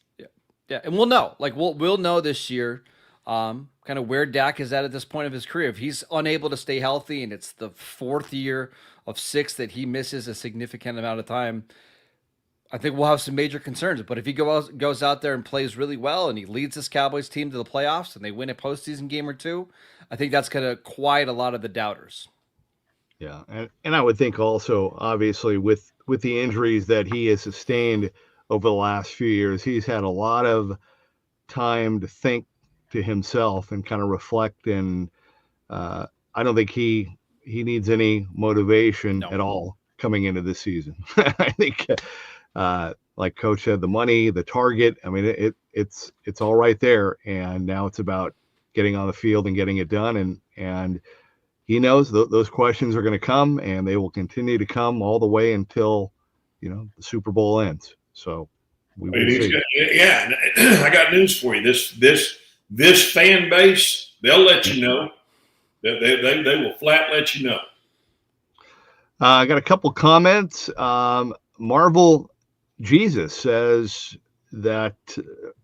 Yeah, and we'll know. Like we'll know this year, kind of where Dak is at this point of his career. If he's unable to stay healthy, and it's the 4th year of 6 that he misses a significant amount of time, I think we'll have some major concerns. But if he goes out there and plays really well and he leads this Cowboys team to the playoffs and they win a postseason game or two, I think that's going to quiet a lot of the doubters. Yeah, and I would think also, obviously, with the injuries that he has sustained over the last few years, he's had a lot of time to think to himself and kind of reflect. And I don't think he needs any motivation at all coming into this season. I think. Like Coach said, the money, the target, I mean, it's all right there. And now it's about getting on the field and getting it done. And he knows those questions are going to come, and they will continue to come all the way until, the Super Bowl ends. So we will see. Yeah. I got news for you. This fan base, they'll let you know. They will flat let you know. I got a couple comments. Marvel Jesus says that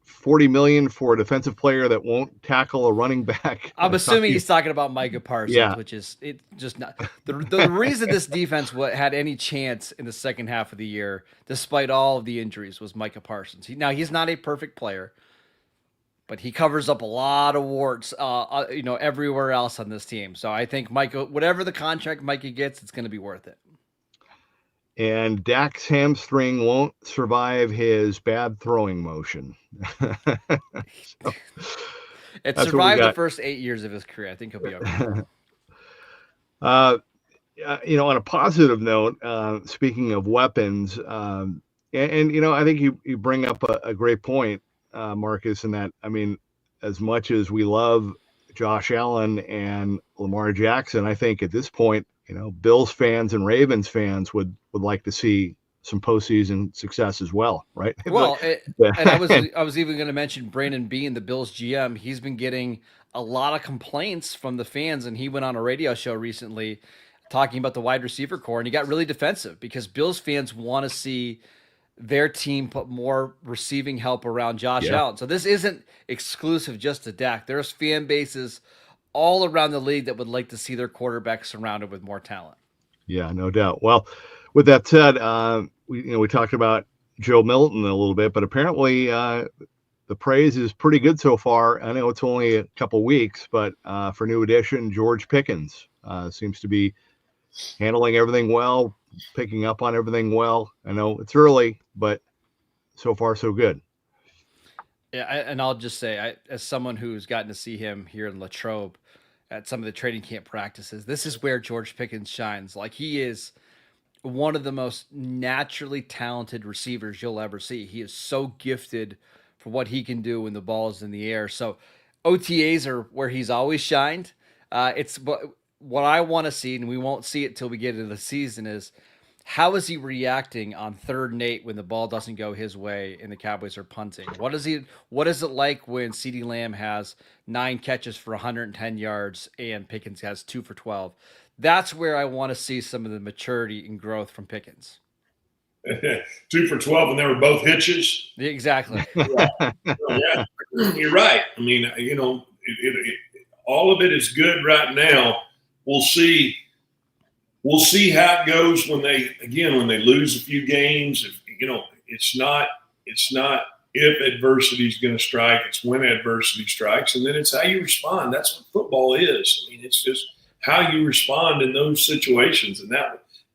$40 million for a defensive player that won't tackle a running back. I'm assuming he's talking about Micah Parsons, which is just not the reason this defense had any chance in the second half of the year, despite all of the injuries, was Micah Parsons. He's not a perfect player, but he covers up a lot of warts, everywhere else on this team. So I think Micah, whatever the contract Micah gets, it's going to be worth it. And Dak's hamstring won't survive his bad throwing motion. It survived the first 8 years of his career. I think he'll be okay. On a positive note, speaking of weapons, I think you bring up a great point, Marcus, in that, I mean, as much as we love Josh Allen and Lamar Jackson, I think at this point, Bills fans and Ravens fans would like to see some postseason success as well, right? Well, and I was even going to mention Brandon Beane, the Bills GM. He's been getting a lot of complaints from the fans, and he went on a radio show recently talking about the wide receiver core, and he got really defensive because Bills fans want to see their team put more receiving help around Josh Allen. So this isn't exclusive just to Dak. There's fan bases all around the league that would like to see their quarterback surrounded with more talent. Yeah, no doubt. Well, with that said, we talked about Joe Milton a little bit, but apparently the praise is pretty good so far. I know it's only a couple weeks, but for new addition, George Pickens seems to be handling everything well, picking up on everything well. I know it's early, but so far so good. Yeah, and I'll just say, as someone who's gotten to see him here in Latrobe at some of the training camp practices, this is where George Pickens shines. Like, he is one of the most naturally talented receivers you'll ever see. He is so gifted for what he can do when the ball is in the air. So OTAs are where he's always shined. It's what I want to see, and we won't see it till we get into the season, is how is he reacting on 3rd and 8 when the ball doesn't go his way and the Cowboys are punting? What is it like when CeeDee Lamb has 9 catches for 110 yards and Pickens has 2 for 12? That's where I want to see some of the maturity and growth from Pickens. 2 for 12, and they were both hitches. Exactly. Yeah, you're right. I mean, all of it is good right now. We'll see how it goes when they lose a few games. It's not if adversity is going to strike, it's when adversity strikes, and then it's how you respond. That's what football is. I mean, it's just how you respond in those situations, and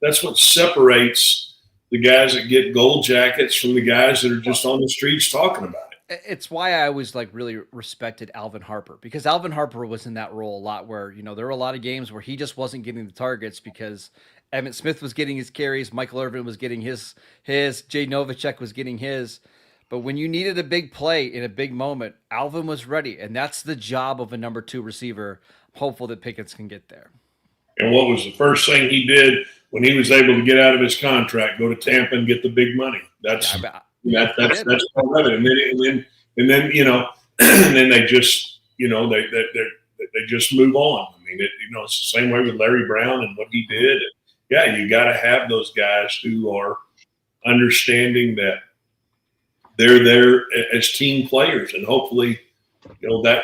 that's what separates the guys that get gold jackets from the guys that are just on the streets talking about it. It's why I always really respected Alvin Harper, because Alvin Harper was in that role a lot where, there were a lot of games where he just wasn't getting the targets because Emmitt Smith was getting his carries, Michael Irvin was getting his, Jay Novacek was getting his. But when you needed a big play in a big moment, Alvin was ready. And that's the job of a number 2 receiver. I'm hopeful that Pickens can get there. And what was the first thing he did when he was able to get out of his contract? Go to Tampa and get the big money. That's part of it. And then and then they just they just move on. I mean, it's the same way with Larry Brown and what he did. And yeah, you got to have those guys who are understanding that they're there as team players, and hopefully,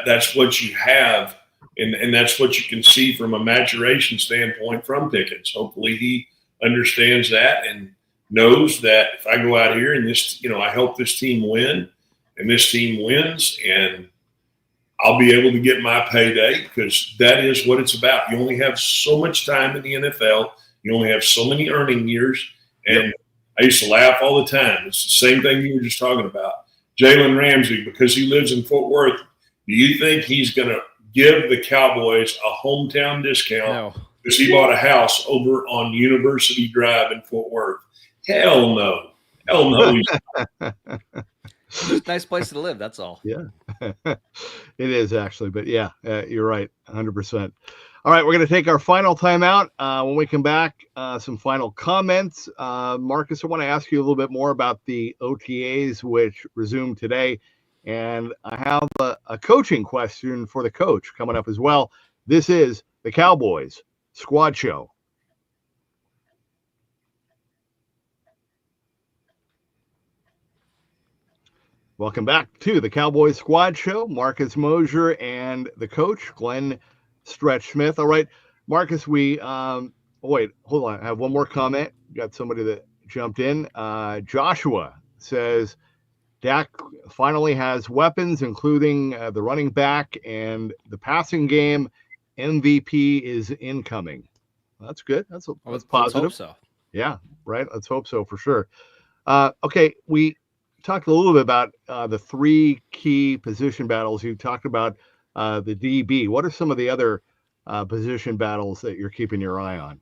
that's what you have. And that's what you can see from a maturation standpoint from Pickens. Hopefully he understands that and knows that if I go out here and this, I help this team win and this team wins, and I'll be able to get my payday, because that is what it's about. You only have so much time in the NFL. You only have so many earning years. And I used to laugh all the time. It's the same thing you were just talking about. Jalen Ramsey, because he lives in Fort Worth, do you think he's going to give the Cowboys a hometown discount because he bought a house over on University Drive in Fort Worth? Hell no. Hell no. It's a nice place to live, that's all. Yeah, it is actually. But yeah, you're right, 100%. All right, we're going to take our final timeout. When we come back, some final comments. Marcus, I want to ask you a little bit more about the OTAs, which resumed today. And I have a coaching question for the coach coming up as well. This is the Cowboys Squad Show. Welcome back to the Cowboys Squad Show. Marcus Mosher and the coach, Glenn Stretch Smith. All right, Marcus, wait, hold on. I have one more comment. Got somebody that jumped in. Joshua says, Dak finally has weapons, including the running back and the passing game. MVP is incoming. Well, that's good. That's positive. Let's hope so. Yeah, right. Let's hope so for sure. Okay, we talked a little bit about the 3 key position battles. You talked about the DB. What are some of the other position battles that you're keeping your eye on?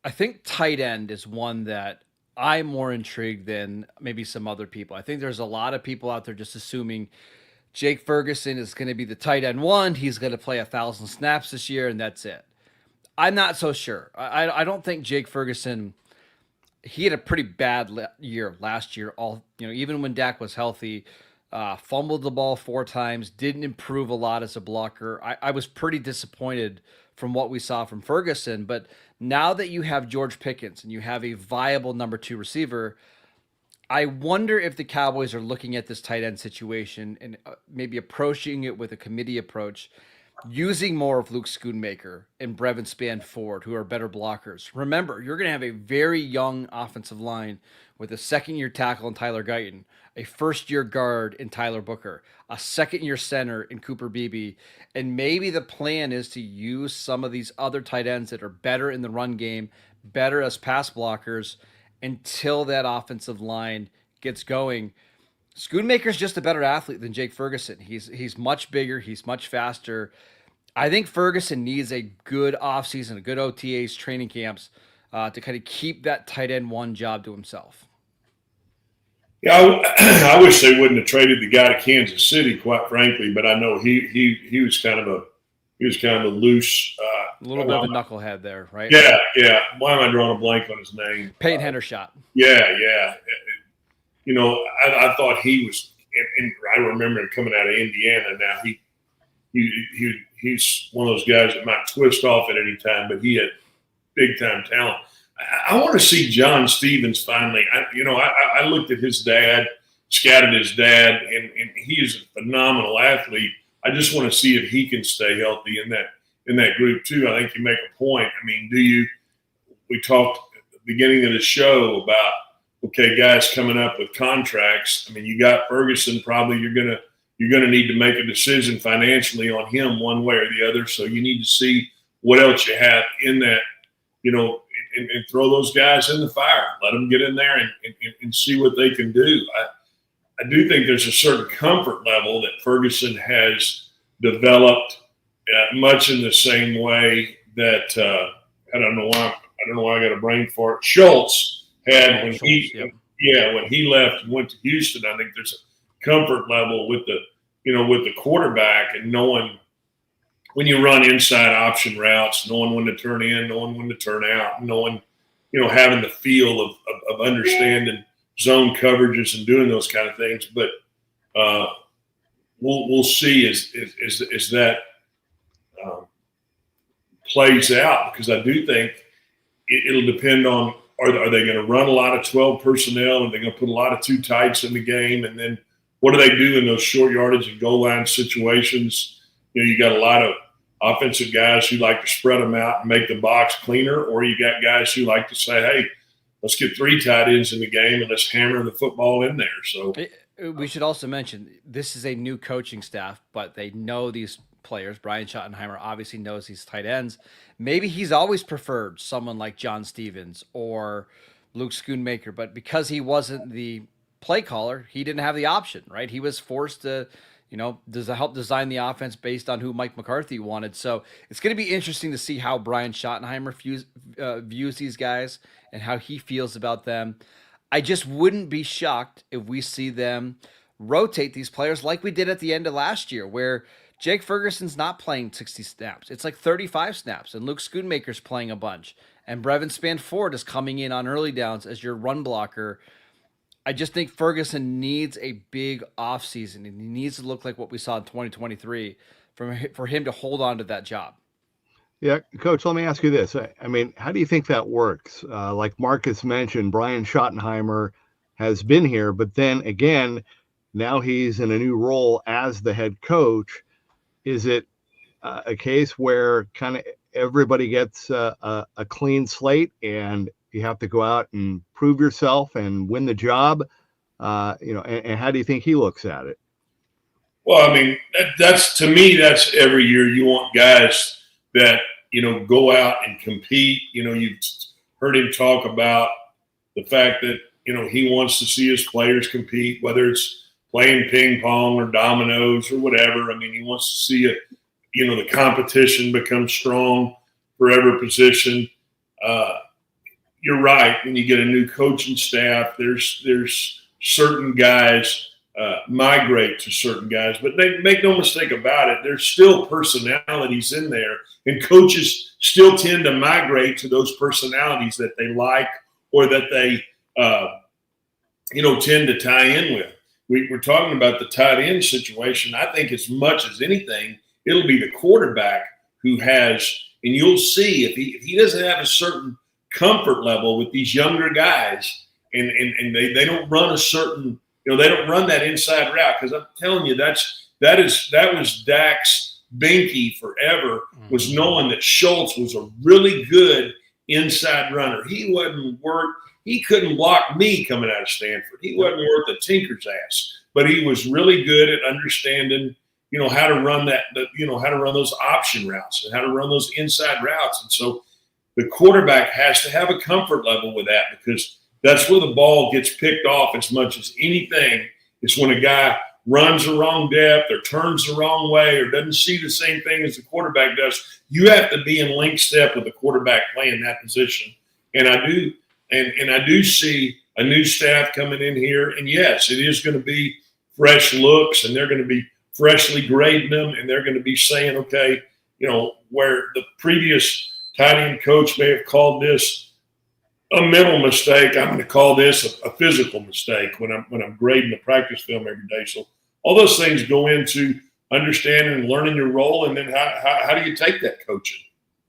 I think tight end is one that I'm more intrigued than maybe some other people. I think there's a lot of people out there just assuming Jake Ferguson is going to be the tight end 1. He's going to play 1,000 snaps this year, and that's it. I'm not so sure. I don't think Jake Ferguson, he had a pretty bad year last year. Even when Dak was healthy, fumbled the ball 4 times, didn't improve a lot as a blocker. I was pretty disappointed from what we saw from Ferguson, but now that you have George Pickens and you have a viable number 2 receiver, I wonder if the Cowboys are looking at this tight end situation and maybe approaching it with a committee approach, using more of Luke Schoonmaker and Brevin Spann-Ford, who are better blockers. Remember, you're going to have a very young offensive line with a second-year tackle in Tyler Guyton, a first-year guard in Tyler Booker, a second-year center in Cooper Beebe, and maybe the plan is to use some of these other tight ends that are better in the run game, better as pass blockers, until that offensive line gets going. Schoonmaker's just a better athlete than Jake Ferguson. He's much bigger. He's much faster. I think Ferguson needs a good offseason, a good OTAs training camps to kind of keep that tight end 1 job to himself. Yeah, I wish they wouldn't have traded the guy to Kansas City, quite frankly. But I know he was kind of a loose A little bit of a knucklehead there, right? Yeah. Why am I drawing a blank on his name? Peyton Hendershot. Yeah. You know, I thought he was, and I remember him coming out of Indiana. Now he's one of those guys that might twist off at any time, but he had big time talent. I want to see John Stevens finally. I looked at his dad, scouted his dad, and he is a phenomenal athlete. I just want to see if he can stay healthy in that group too. I think you make a point. I mean, we talked at the beginning of the show about, okay, guys coming up with contracts. I mean, you got Ferguson. Probably you're gonna need to make a decision financially on him one way or the other. So you need to see what else you have in that, and throw those guys in the fire. Let them get in there and see what they can do. I do think there's a certain comfort level that Ferguson has developed, much in the same way that I don't know why I got a brain fart. Schultz had when he left and went to Houston. I think there's a comfort level with the quarterback and knowing when you run inside option routes, knowing when to turn in, knowing when to turn out, knowing, having the feel of understanding zone coverages and doing those kind of things. But we'll see as that plays out, because I do think it'll depend on are they going to run a lot of 12 personnel? Are they going to put a lot of 2 tights in the game? And then what do they do in those short yardage and goal line situations? You got a lot of offensive guys who like to spread them out and make the box cleaner, or you got guys who like to say, hey, let's get 3 tight ends in the game and let's hammer the football in there. So we should also mention this is a new coaching staff, but they know these players. Brian Schottenheimer obviously knows these tight ends. Maybe he's always preferred someone like John Stevens or Luke Schoonmaker, but because he wasn't the play caller, he didn't have the option, right? He was forced to, help design the offense based on who Mike McCarthy wanted. So it's going to be interesting to see how Brian Schottenheimer views these guys and how he feels about them. I just wouldn't be shocked if we see them rotate these players like we did at the end of last year, where Jake Ferguson's not playing 60 snaps. It's like 35 snaps, and Luke Schoonmaker's playing a bunch. And Brevin Spanford is coming in on early downs as your run blocker. I just think Ferguson needs a big offseason, and he needs to look like what we saw in 2023 for him to hold on to that job. Yeah, Coach, let me ask you this. I mean, how do you think that works? Like Marcus mentioned, Brian Schottenheimer has been here, but then again, now he's in a new role as the head coach. Is it a case where kind of everybody gets a clean slate and you have to go out and prove yourself and win the job? And how do you think he looks at it? Well, I mean, that's to me, that's every year you want guys that, go out and compete. You've heard him talk about the fact that, he wants to see his players compete, whether it's playing ping pong or dominoes or whatever. I mean, he wants to see it, the competition become strong for every position. You're right. When you get a new coaching staff, there's certain guys migrate to certain guys, but make no mistake about it. There's still personalities in there, and coaches still tend to migrate to those personalities that they like or that they, tend to tie in with. We're talking about the tight end situation. I think as much as anything, it'll be the quarterback who has, and you'll see if he doesn't have a certain comfort level with these younger guys, and they don't run a certain, they don't run that inside route, because I'm telling you that was Dak's binky forever, was knowing that Schultz was a really good inside runner. He couldn't block me coming out of Stanford. He wasn't worth a tinker's ass, but he was really good at understanding, how to run how to run those option routes and how to run those inside routes. And so the quarterback has to have a comfort level with that, because that's where the ball gets picked off as much as anything. Is when a guy runs the wrong depth or turns the wrong way or doesn't see the same thing as the quarterback does. You have to be in link step with the quarterback playing that position. And I do, and I do see a new staff coming in here. And yes, it is going to be fresh looks, and they're going to be freshly grading them, and they're going to be saying, okay, where the previous tight end coach may have called this a mental mistake, I'm going to call this a physical mistake when I'm grading the practice film every day. So all those things go into understanding and learning your role, and then how do you take that coaching?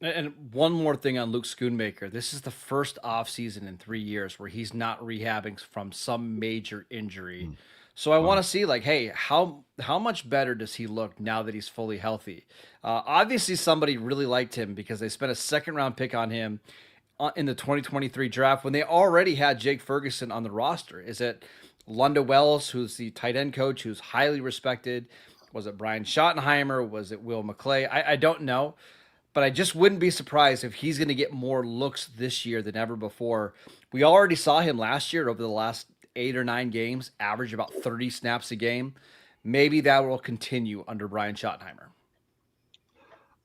And one more thing on Luke Schoonmaker. This is the first offseason in 3 years where he's not rehabbing from some major injury. So I want to see, like, hey, how much better does he look now that he's fully healthy? Obviously, somebody really liked him because they spent a second-round pick on him in the 2023 draft when they already had Jake Ferguson on the roster. Is it Lunda Wells, who's the tight end coach, who's highly respected? Was it Brian Schottenheimer? Was it Will McClay? I don't know. But I just wouldn't be surprised if he's going to get more looks this year than ever before. We already saw him last year over the last 8 or 9 games, average about 30 snaps a game. Maybe that will continue under Brian Schottenheimer.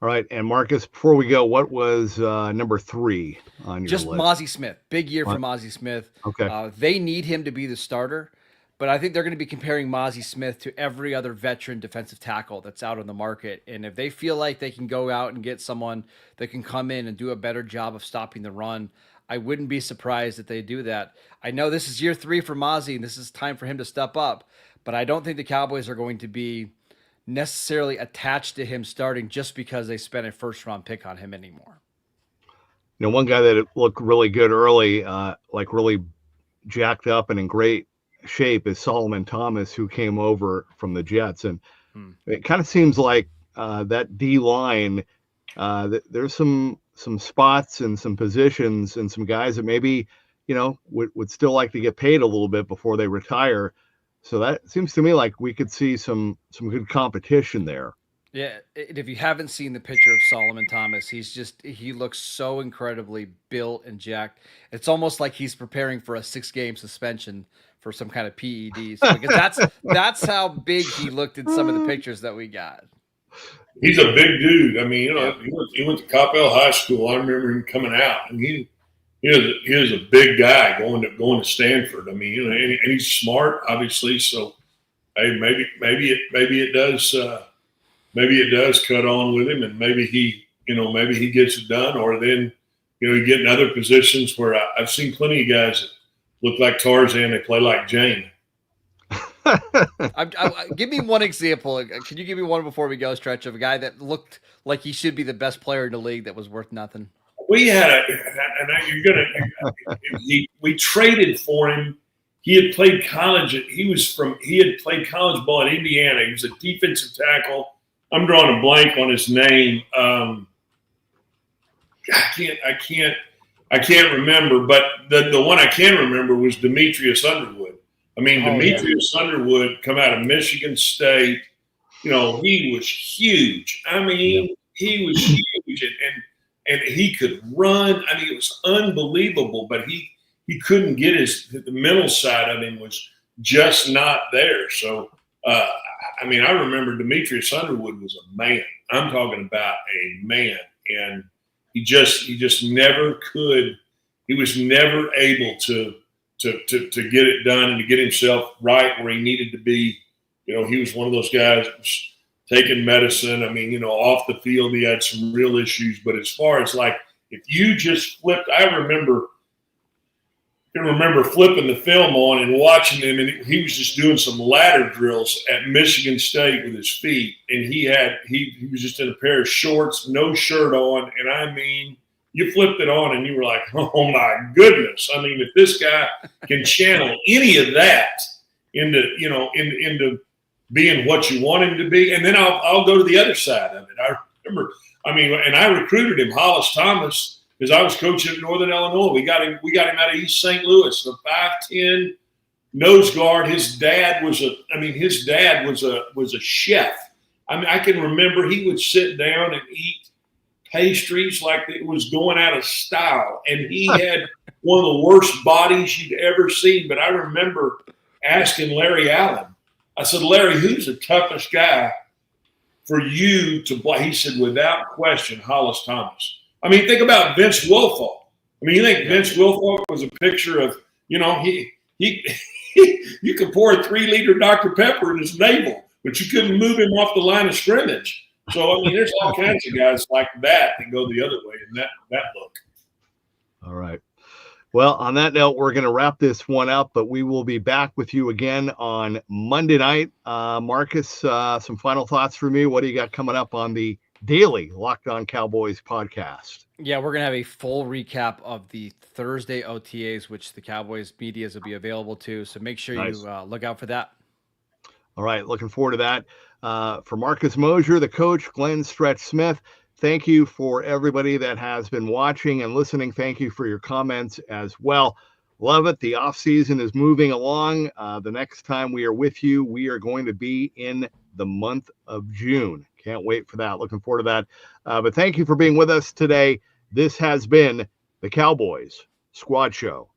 All right. And Marcus, before we go, what was number 3 on your list? Just Mozzie Smith. Big year for Mozzie Smith. Okay. They need him to be the starter. But I think they're going to be comparing Mozzie Smith to every other veteran defensive tackle that's out on the market. And if they feel like they can go out and get someone that can come in and do a better job of stopping the run, I wouldn't be surprised if they do that. I know this is year 3 for Mozzie, and this is time for him to step up. But I don't think the Cowboys are going to be necessarily attached to him starting just because they spent a first-round pick on him anymore. One guy that looked really good early, like really jacked up and in great shape, is Solomon Thomas, who came over from the Jets. And it kind of seems like that D line, there's some spots and some positions and some guys that maybe, would still like to get paid a little bit before they retire. So that seems to me like we could see some good competition there. Yeah, if you haven't seen the picture of Solomon Thomas, he looks so incredibly built and jacked. It's almost like he's preparing for a 6-game suspension for some kind of PEDs, because that's how big he looked in some of the pictures that we got. He's a big dude. I mean, he went to Coppell High School. I remember him coming out, and he is a big guy going to Stanford. I mean, and he's smart, obviously. So, hey, maybe it does cut on with him, and maybe he gets it done, or then you get in other positions where I've seen plenty of guys that look like Tarzan. They play like Jane. Give me one example. Can you give me one before we go, Stretch, of a guy that looked like he should be the best player in the league that was worth nothing? We had we traded for him. He had played college. He had played college ball at Indiana. He was a defensive tackle. I'm drawing a blank on his name. I can't remember, but the one I can remember was Demetrius Underwood. I mean, Demetrius Underwood come out of Michigan State. He was huge. I mean, he was huge, and he could run. I mean, it was unbelievable, but he couldn't get the mental side of him was just not there. So, I mean, I remember Demetrius Underwood was a man. I'm talking about a man, and he just never could. He was never able to get it done and to get himself right where he needed to be. He was one of those guys that was taking medicine. I mean, off the field, he had some real issues. But as far as like, if you just flipped, I can remember flipping the film on and watching him, and he was just doing some ladder drills at Michigan State with his feet. And he was just in a pair of shorts, no shirt on. And I mean, you flipped it on and you were like, oh my goodness. I mean, if this guy can channel any of that into being what you want him to be. And then I'll go to the other side of it. I remember, and I recruited him, Hollis Thomas, because I was coaching at Northern Illinois. We got him out of East St. Louis, the 5'10" nose guard. His dad was a chef. I mean, I can remember he would sit down and eat pastries like it was going out of style. And he had one of the worst bodies you'd ever seen. But I remember asking Larry Allen, I said, Larry, who's the toughest guy for you to play? He said, without question, Hollis Thomas. I mean, think about Vince Wilfork. I mean, you think Vince Wilfork was a picture of, you could pour a 3-liter Dr. Pepper in his navel, but you couldn't move him off the line of scrimmage. So, I mean, there's all kinds of guys like that go the other way in that book. All right. Well, on that note, we're going to wrap this one up, but we will be back with you again on Monday night. Marcus, some final thoughts for me. What do you got coming up on the daily Locked On Cowboys podcast? Yeah, we're going to have a full recap of the Thursday OTAs, which the Cowboys medias will be available to. So make sure you look out for that. All right. Looking forward to that. For Marcus Mosher, the coach, Glenn Stretch Smith, thank you for everybody that has been watching and listening. Thank you for your comments as well. Love it. The off season is moving along. The next time we are with you, we are going to be in the month of June. Can't wait for that. Looking forward to that. But thank you for being with us today. This has been the Cowboys Squad Show.